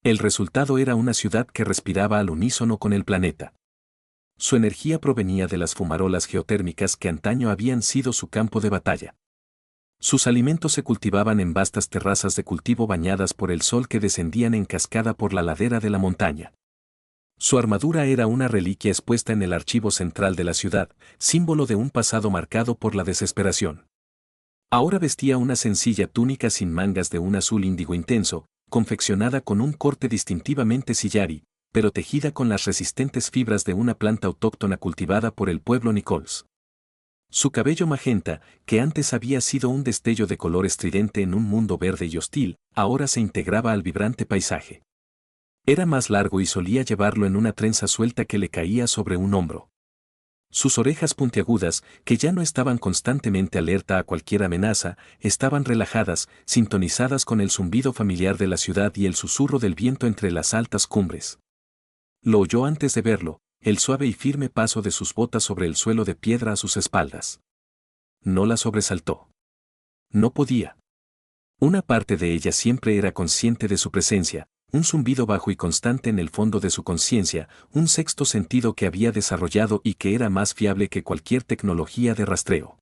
El resultado era una ciudad que respiraba al unísono con el planeta. Su energía provenía de las fumarolas geotérmicas que antaño habían sido su campo de batalla. Sus alimentos se cultivaban en vastas terrazas de cultivo bañadas por el sol que descendían en cascada por la ladera de la montaña. Su armadura era una reliquia expuesta en el archivo central de la ciudad, símbolo de un pasado marcado por la desesperación. Ahora vestía una sencilla túnica sin mangas de un azul índigo intenso, confeccionada con un corte distintivamente sillari, pero tejida con las resistentes fibras de una planta autóctona cultivada por el pueblo Nichols. Su cabello magenta, que antes había sido un destello de color estridente en un mundo verde y hostil, ahora se integraba al vibrante paisaje. Era más largo y solía llevarlo en una trenza suelta que le caía sobre un hombro. Sus orejas puntiagudas, que ya no estaban constantemente alerta a cualquier amenaza, estaban relajadas, sintonizadas con el zumbido familiar de la ciudad y el susurro del viento entre las altas cumbres. Lo oyó antes de verlo, el suave y firme paso de sus botas sobre el suelo de piedra a sus espaldas. No la sobresaltó. No podía. Una parte de ella siempre era consciente de su presencia, un zumbido bajo y constante en el fondo de su conciencia, un sexto sentido que había desarrollado y que era más fiable que cualquier tecnología de rastreo.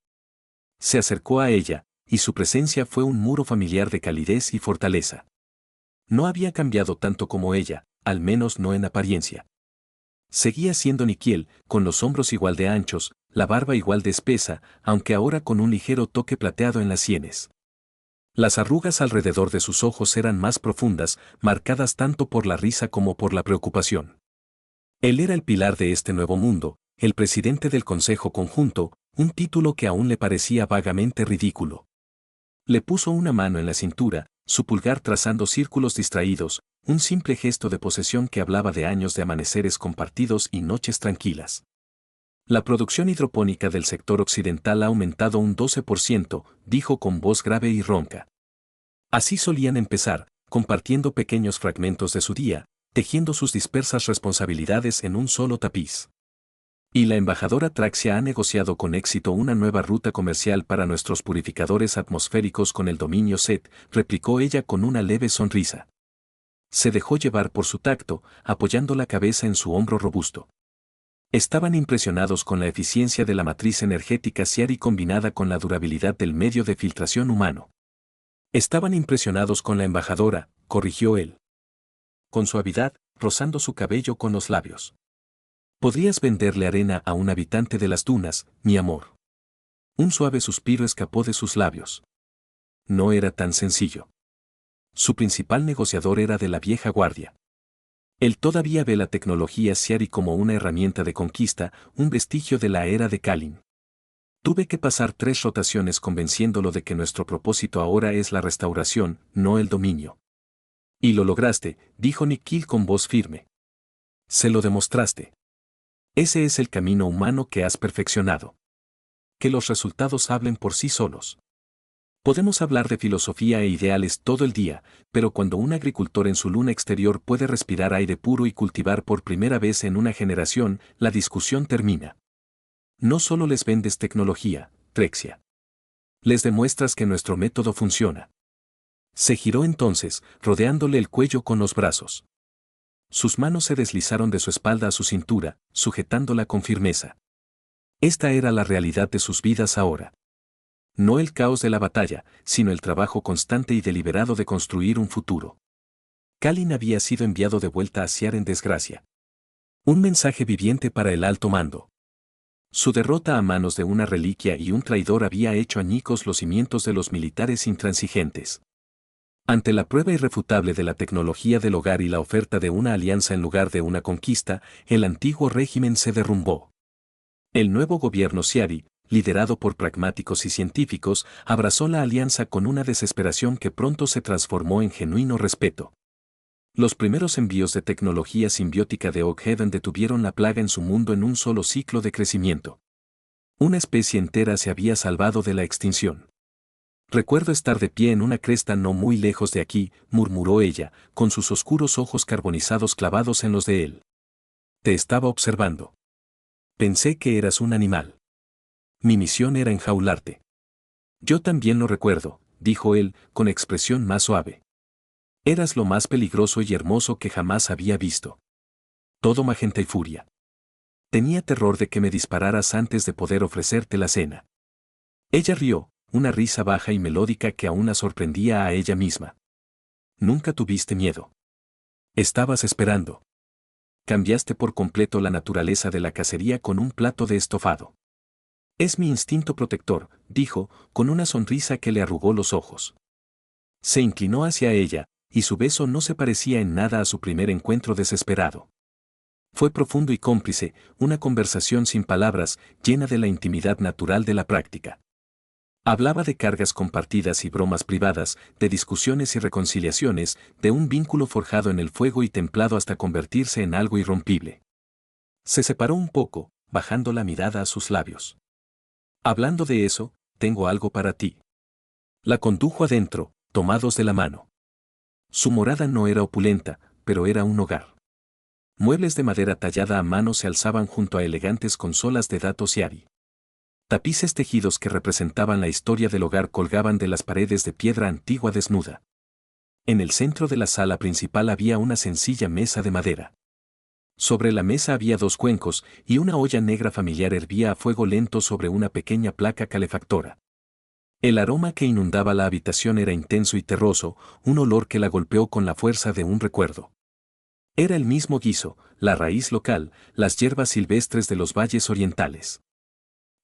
Se acercó a ella, y su presencia fue un muro familiar de calidez y fortaleza. No había cambiado tanto como ella, al menos no en apariencia. Seguía siendo Nikiel, con los hombros igual de anchos, la barba igual de espesa, aunque ahora con un ligero toque plateado en las sienes. Las arrugas alrededor de sus ojos eran más profundas, marcadas tanto por la risa como por la preocupación. Él era el pilar de este nuevo mundo, el presidente del Consejo Conjunto, un título que aún le parecía vagamente ridículo. Le puso una mano en la cintura, su pulgar trazando círculos distraídos, un simple gesto de posesión que hablaba de años de amaneceres compartidos y noches tranquilas. La producción hidropónica del sector occidental ha aumentado un 12%, dijo con voz grave y ronca. Así solían empezar, compartiendo pequeños fragmentos de su día, tejiendo sus dispersas responsabilidades en un solo tapiz. Y la embajadora Traxia ha negociado con éxito una nueva ruta comercial para nuestros purificadores atmosféricos con el dominio SET, replicó ella con una leve sonrisa. Se dejó llevar por su tacto, apoyando la cabeza en su hombro robusto. Estaban impresionados con la eficiencia de la matriz energética Siari combinada con la durabilidad del medio de filtración humano. Estaban impresionados con la embajadora, corrigió él. Con suavidad, rozando su cabello con los labios. Podrías venderle arena a un habitante de las dunas, mi amor. Un suave suspiro escapó de sus labios. No era tan sencillo. Su principal negociador era de la vieja guardia. Él todavía ve la tecnología Siari como una herramienta de conquista, un vestigio de la era de Kalin. Tuve que pasar 3 rotaciones convenciéndolo de que nuestro propósito ahora es la restauración, no el dominio. Y lo lograste, dijo Nikhil con voz firme. Se lo demostraste. Ese es el camino humano que has perfeccionado. Que los resultados hablen por sí solos. Podemos hablar de filosofía e ideales todo el día, pero cuando un agricultor en su luna exterior puede respirar aire puro y cultivar por primera vez en una generación, la discusión termina. No solo les vendes tecnología, Trexia. Les demuestras que nuestro método funciona. Se giró entonces, rodeándole el cuello con los brazos. Sus manos se deslizaron de su espalda a su cintura, sujetándola con firmeza. Esta era la realidad de sus vidas ahora. No el caos de la batalla, sino el trabajo constante y deliberado de construir un futuro. Kalin había sido enviado de vuelta a Ciar en desgracia. Un mensaje viviente para el alto mando. Su derrota a manos de una reliquia y un traidor había hecho añicos los cimientos de los militares intransigentes. Ante la prueba irrefutable de la tecnología del hogar y la oferta de una alianza en lugar de una conquista, el antiguo régimen se derrumbó. El nuevo gobierno Ciari, liderado por pragmáticos y científicos, abrazó la alianza con una desesperación que pronto se transformó en genuino respeto. Los primeros envíos de tecnología simbiótica de Oakhaven detuvieron la plaga en su mundo en un solo ciclo de crecimiento. Una especie entera se había salvado de la extinción. Recuerdo estar de pie en una cresta no muy lejos de aquí, murmuró ella, con sus oscuros ojos carbonizados clavados en los de él. Te estaba observando. Pensé que eras un animal. Mi misión era enjaularte. Yo también lo recuerdo, dijo él, con expresión más suave. Eras lo más peligroso y hermoso que jamás había visto. Todo magenta y furia. Tenía terror de que me dispararas antes de poder ofrecerte la cena. Ella rió, una risa baja y melódica que aún la sorprendía a ella misma. Nunca tuviste miedo. Estabas esperando. Cambiaste por completo la naturaleza de la cacería con un plato de estofado. Es mi instinto protector, dijo, con una sonrisa que le arrugó los ojos. Se inclinó hacia ella, y su beso no se parecía en nada a su primer encuentro desesperado. Fue profundo y cómplice, una conversación sin palabras, llena de la intimidad natural de la práctica. Hablaba de cargas compartidas y bromas privadas, de discusiones y reconciliaciones, de un vínculo forjado en el fuego y templado hasta convertirse en algo irrompible. Se separó un poco, bajando la mirada a sus labios. Hablando de eso, tengo algo para ti. La condujo adentro, tomados de la mano. Su morada no era opulenta, pero era un hogar. Muebles de madera tallada a mano se alzaban junto a elegantes consolas de datos Ciari. Tapices tejidos que representaban la historia del hogar colgaban de las paredes de piedra antigua desnuda. En el centro de la sala principal había una sencilla mesa de madera. Sobre la mesa había dos cuencos y una olla negra familiar hervía a fuego lento sobre una pequeña placa calefactora. El aroma que inundaba la habitación era intenso y terroso, un olor que la golpeó con la fuerza de un recuerdo. Era el mismo guiso, la raíz local, las hierbas silvestres de los valles orientales.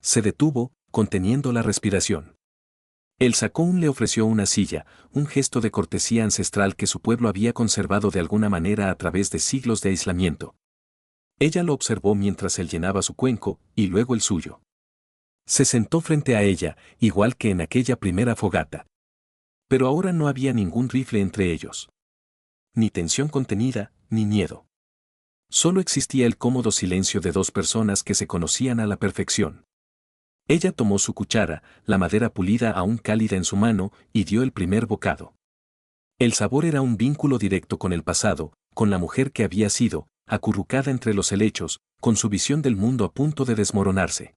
Se detuvo, conteniendo la respiración. El sacón le ofreció una silla, un gesto de cortesía ancestral que su pueblo había conservado de alguna manera a través de siglos de aislamiento. Ella lo observó mientras él llenaba su cuenco, y luego el suyo. Se sentó frente a ella, igual que en aquella primera fogata. Pero ahora no había ningún rifle entre ellos. Ni tensión contenida, ni miedo. Solo existía el cómodo silencio de dos personas que se conocían a la perfección. Ella tomó su cuchara, la madera pulida aún cálida en su mano, y dio el primer bocado. El sabor era un vínculo directo con el pasado, con la mujer que había sido, acurrucada entre los helechos, con su visión del mundo a punto de desmoronarse.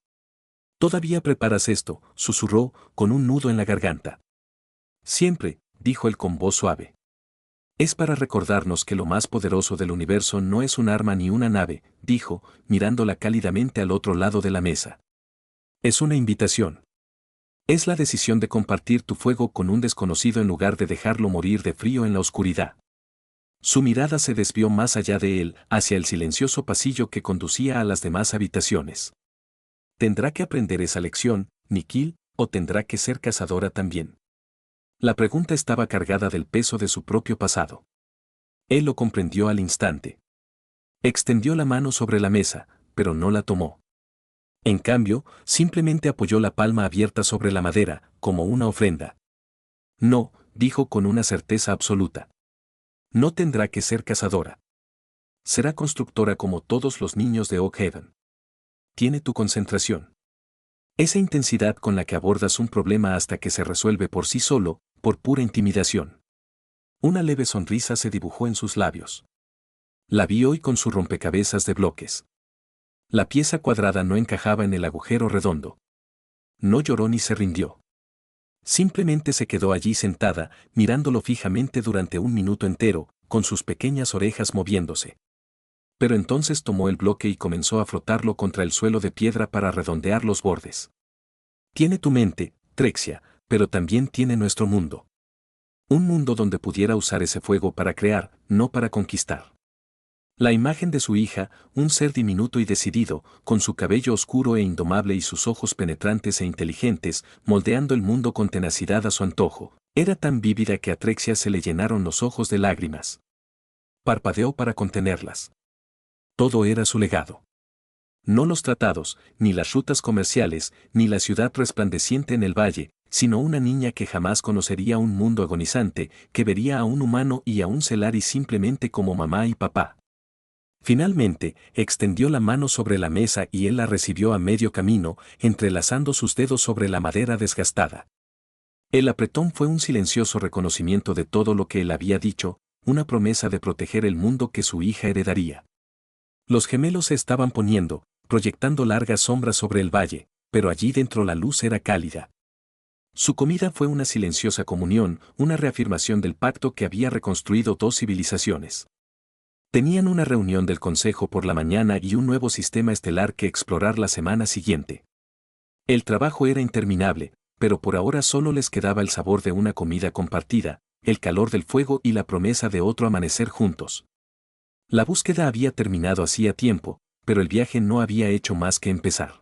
«Todavía preparas esto», susurró, con un nudo en la garganta. «Siempre», dijo él con voz suave. «Es para recordarnos que lo más poderoso del universo no es un arma ni una nave», dijo, mirándola cálidamente al otro lado de la mesa. «Es una invitación. Es la decisión de compartir tu fuego con un desconocido en lugar de dejarlo morir de frío en la oscuridad». Su mirada se desvió más allá de él, hacia el silencioso pasillo que conducía a las demás habitaciones. ¿Tendrá que aprender esa lección, Nikhil, o tendrá que ser cazadora también? La pregunta estaba cargada del peso de su propio pasado. Él lo comprendió al instante. Extendió la mano sobre la mesa, pero no la tomó. En cambio, simplemente apoyó la palma abierta sobre la madera, como una ofrenda. No, dijo con una certeza absoluta. No tendrá que ser cazadora. Será constructora como todos los niños de Oakhaven. Tiene tu concentración. Esa intensidad con la que abordas un problema hasta que se resuelve por sí solo, por pura intimidación. Una leve sonrisa se dibujó en sus labios. La vi hoy con su rompecabezas de bloques. La pieza cuadrada no encajaba en el agujero redondo. No lloró ni se rindió. Simplemente se quedó allí sentada, mirándolo fijamente durante un minuto entero, con sus pequeñas orejas moviéndose. Pero entonces tomó el bloque y comenzó a frotarlo contra el suelo de piedra para redondear los bordes. Tiene tu mente, Trexia, pero también tiene nuestro mundo. Un mundo donde pudiera usar ese fuego para crear, no para conquistar. La imagen de su hija, un ser diminuto y decidido, con su cabello oscuro e indomable y sus ojos penetrantes e inteligentes, moldeando el mundo con tenacidad a su antojo, era tan vívida que a Trexia se le llenaron los ojos de lágrimas. Parpadeó para contenerlas. Todo era su legado. No los tratados, ni las rutas comerciales, ni la ciudad resplandeciente en el valle, sino una niña que jamás conocería un mundo agonizante, que vería a un humano y a un Celari simplemente como mamá y papá. Finalmente, extendió la mano sobre la mesa y él la recibió a medio camino, entrelazando sus dedos sobre la madera desgastada. El apretón fue un silencioso reconocimiento de todo lo que él había dicho, una promesa de proteger el mundo que su hija heredaría. Los gemelos se estaban poniendo, proyectando largas sombras sobre el valle, pero allí dentro la luz era cálida. Su comida fue una silenciosa comunión, una reafirmación del pacto que había reconstruido dos civilizaciones. Tenían una reunión del Consejo por la mañana y un nuevo sistema estelar que explorar la semana siguiente. El trabajo era interminable, pero por ahora solo les quedaba el sabor de una comida compartida, el calor del fuego y la promesa de otro amanecer juntos. La búsqueda había terminado hacía tiempo, pero el viaje no había hecho más que empezar.